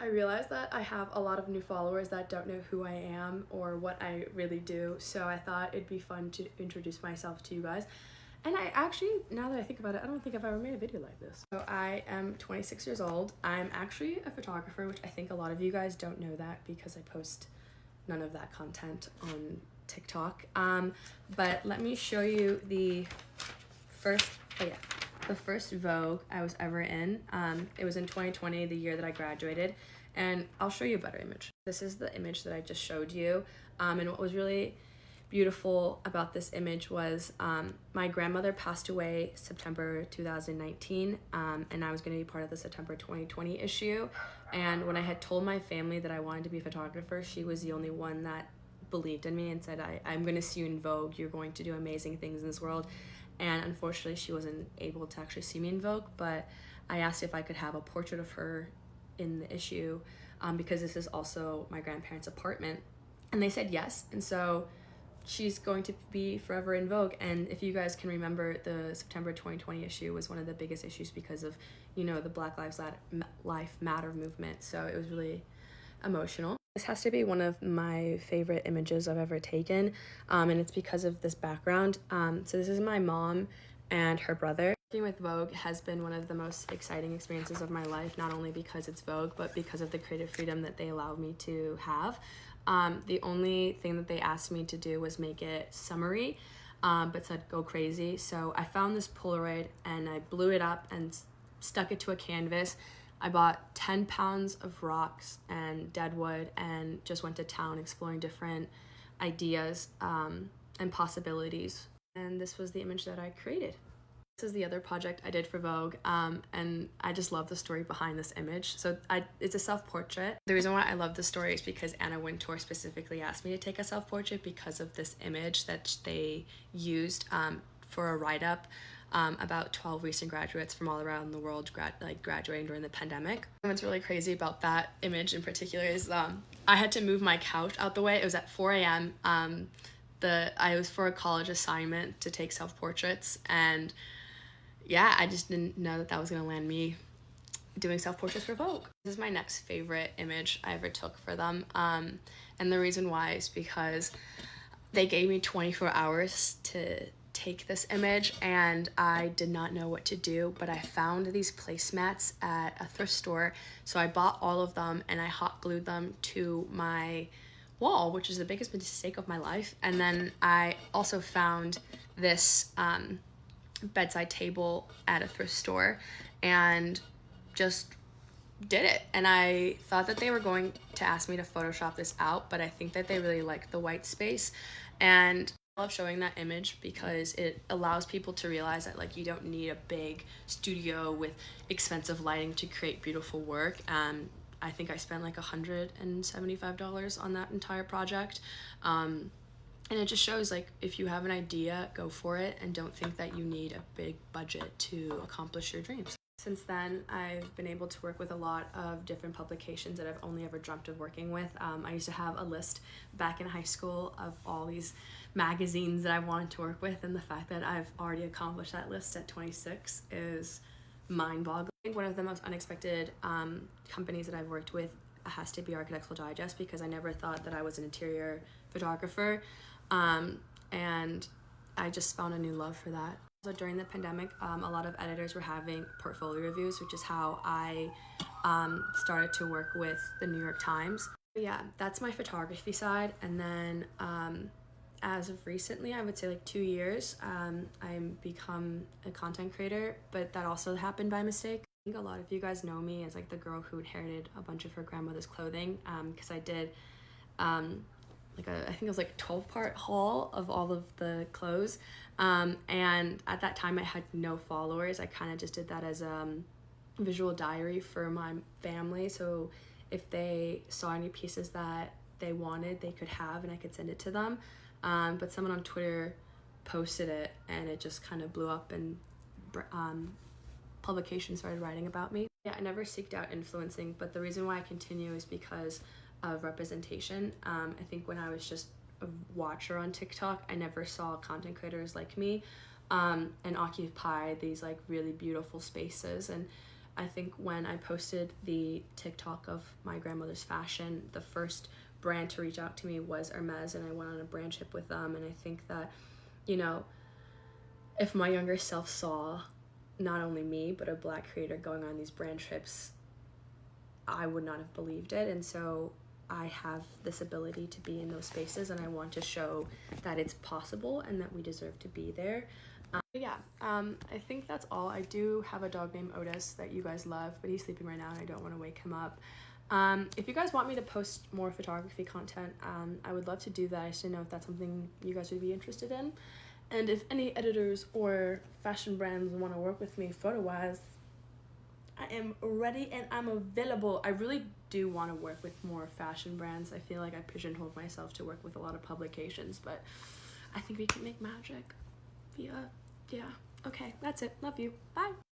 I realize that I have a lot of new followers that don't know who I am or what I really do, so I thought it'd be fun to introduce myself to you guys. And I actually, now that I think about it, I don't think I've ever made a video like this. So I am 26 years old. I'm actually a photographer, which I think a lot of you guys don't know that because I post none of that content on TikTok. But let me show you the first, the first Vogue I was ever in. It was in 2020, the year that I graduated, and I'll show you a better image. This is the image that I just showed you, and what was really beautiful about this image was my grandmother passed away September 2019, and I was going to be part of the September 2020 issue. And when I had told my family that I wanted to be a photographer, she was the only one that believed in me and said, I'm going to see you in Vogue. You're going to do amazing things in this world. And unfortunately, she wasn't able to actually see me in Vogue, but I asked if I could have a portrait of her in the issue because this is also my grandparents' apartment. And they said yes. And so she's going to be forever in Vogue. And if you guys can remember, the September 2020 issue was one of the biggest issues because of, you know, the Black Lives Matter movement. So it was really emotional. This has to be one of my favorite images I've ever taken, and it's because of this background. So this is my mom and her brother. Working with Vogue has been one of the most exciting experiences of my life, not only because it's Vogue, but because of the creative freedom that they allowed me to have. The only thing that they asked me to do was make it summery, but said go crazy. So I found this Polaroid and I blew it up and stuck it to a canvas. I bought 10 pounds of rocks and dead wood and just went to town exploring different ideas and possibilities. And this was the image that I created. This is the other project I did for Vogue, and I just love the story behind this image. So it's a self-portrait. The reason why I love the story is because Anna Wintour specifically asked me to take a self-portrait because of this image that they used for a write-up about 12 recent graduates from all around the world graduating during the pandemic. What's really crazy about that image in particular is I had to move my couch out the way. It was at 4 a.m. I was for a college assignment to take self-portraits, and yeah, I just didn't know that was gonna land me doing self-portraits for Vogue. This is my next favorite image I ever took for them, and the reason why is because they gave me 24 hours to take this image and I did not know what to do, but I found these placemats at a thrift store. So I bought all of them and I hot glued them to my wall, which is the biggest mistake of my life. And then I also found this bedside table at a thrift store and just did it. And I thought that they were going to ask me to Photoshop this out, but I think that they really liked the white space. And I love showing that image because it allows people to realize that like you don't need a big studio with expensive lighting to create beautiful work. I think I spent like $175 on that entire project. And it just shows like if you have an idea, go for it and don't think that you need a big budget to accomplish your dreams. Since then, I've been able to work with a lot of different publications that I've only ever dreamt of working with. I used to have a list back in high school of all these magazines that I wanted to work with, and the fact that I've already accomplished that list at 26 is mind-boggling. I think one of the most unexpected companies that I've worked with has to be Architectural Digest because I never thought that I was an interior photographer, and I just found a new love for that. So during the pandemic, a lot of editors were having portfolio reviews, which is how I started to work with the New York Times. But yeah, that's my photography side. And then as of recently, I would say like 2 years, I've become a content creator, but that also happened by mistake. I think a lot of you guys know me as like the girl who inherited a bunch of her grandmother's clothing because I did I think it was like a 12-part haul of all of the clothes, and at that time I had no followers. I kind of just did that as a visual diary for my family, so if they saw any pieces that they wanted, they could have and I could send it to them, but someone on Twitter posted it and it just kind of blew up and publications started writing about me. Yeah, I never seeked out influencing, but the reason why I continue is because of representation. I think when I was just a watcher on TikTok, I never saw content creators like me and occupy these like really beautiful spaces, and I think when I posted the TikTok of my grandmother's fashion, the first brand to reach out to me was Hermes, and I went on a brand trip with them. And I think that, you know, if my younger self saw not only me but a Black creator going on these brand trips, I would not have believed it. And so I have this ability to be in those spaces, and I want to show that it's possible and that we deserve to be there. I think that's all. I do have a dog named Otis that you guys love, but he's sleeping right now and I don't want to wake him up. If you guys want me to post more photography content, I would love to do that. I just didn't know if that's something you guys would be interested in. And if any editors or fashion brands want to work with me photo-wise, I am ready and I'm available. I really do want to work with more fashion brands. I feel like I pigeonholed myself to work with a lot of publications, but I think we can make magic via, yeah. Okay, that's it. Love you. Bye.